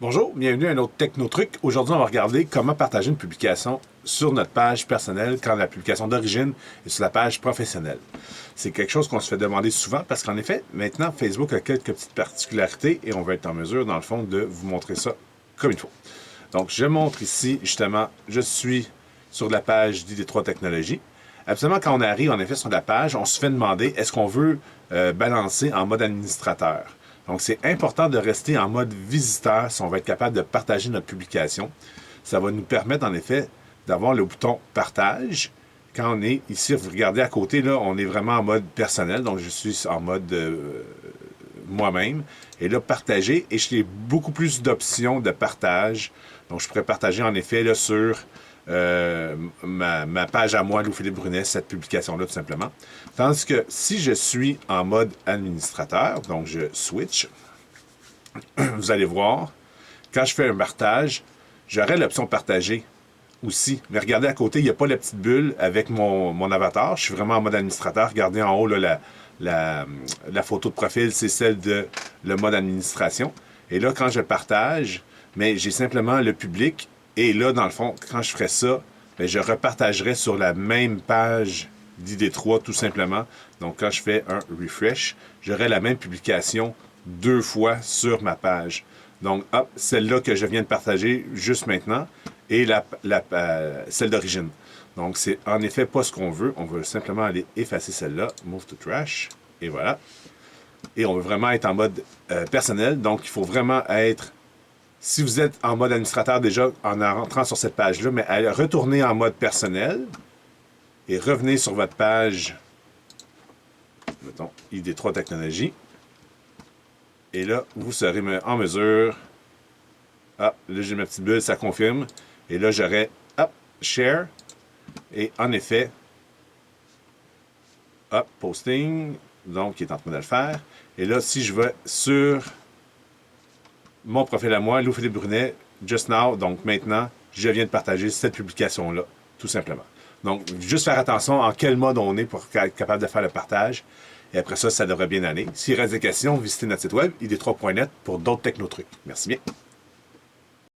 Bonjour, bienvenue à un autre Techno-Truc. Aujourd'hui, on va regarder comment partager une publication sur notre page personnelle quand la publication d'origine est sur la page professionnelle. C'est quelque chose qu'on se fait demander souvent parce qu'en effet, maintenant, Facebook a quelques petites particularités et on va être en mesure, dans le fond, de vous montrer ça comme il faut. Donc, je montre ici, justement, je suis sur la page d'ID3 Technologies. Absolument, quand on arrive en effet sur la page, on se fait demander est-ce qu'on veut balancer en mode administrateur. Donc, c'est important de rester en mode visiteur si on va être capable de partager notre publication. Ça va nous permettre, en effet, d'avoir le bouton partage. Quand on est ici, vous regardez à côté, là, on est vraiment en mode personnel. Donc, je suis en mode moi-même. Et là, partager. Et j'ai beaucoup plus d'options de partage. Donc, je pourrais partager, en effet, là, sur ma page à moi, Louis-Philippe Brunet, cette publication-là, tout simplement. Tandis que si je suis en mode administrateur, donc je switch, vous allez voir, quand je fais un partage, j'aurai l'option partager aussi. Mais regardez à côté, il n'y a pas la petite bulle avec mon avatar. Je suis vraiment en mode administrateur. Regardez en haut, là, la photo de profil, c'est celle de le mode administration. Et là, quand je partage, mais j'ai simplement le public. Et là, dans le fond, quand je ferai ça, bien, je repartagerai sur la même page d'ID3, tout simplement. Donc, quand je fais un refresh, j'aurai la même publication 2 fois sur ma page. Donc, hop, celle-là que je viens de partager juste maintenant et celle d'origine. Donc, c'est en effet pas ce qu'on veut. On veut simplement aller effacer celle-là, move to trash, et voilà. Et on veut vraiment être en mode personnel. Donc, il faut vraiment être... Si vous êtes en mode administrateur déjà en rentrant sur cette page-là, mais retournez en mode personnel et revenez sur votre page, mettons, ID3 Technologies. Et là, vous serez en mesure... Ah, là, j'ai ma petite bulle, ça confirme. Et là, j'aurai, hop, share. Et en effet, hop, posting. Donc, il est en train de le faire. Et là, si je vais sur mon profil à moi, Louis-Philippe Brunet, just now, donc maintenant, je viens de partager cette publication-là, tout simplement. Donc, juste faire attention en quel mode on est pour être capable de faire le partage. Et après ça, ça devrait bien aller. S'il reste des questions, visitez notre site web, id3.net, pour d'autres techno-trucs. Merci bien.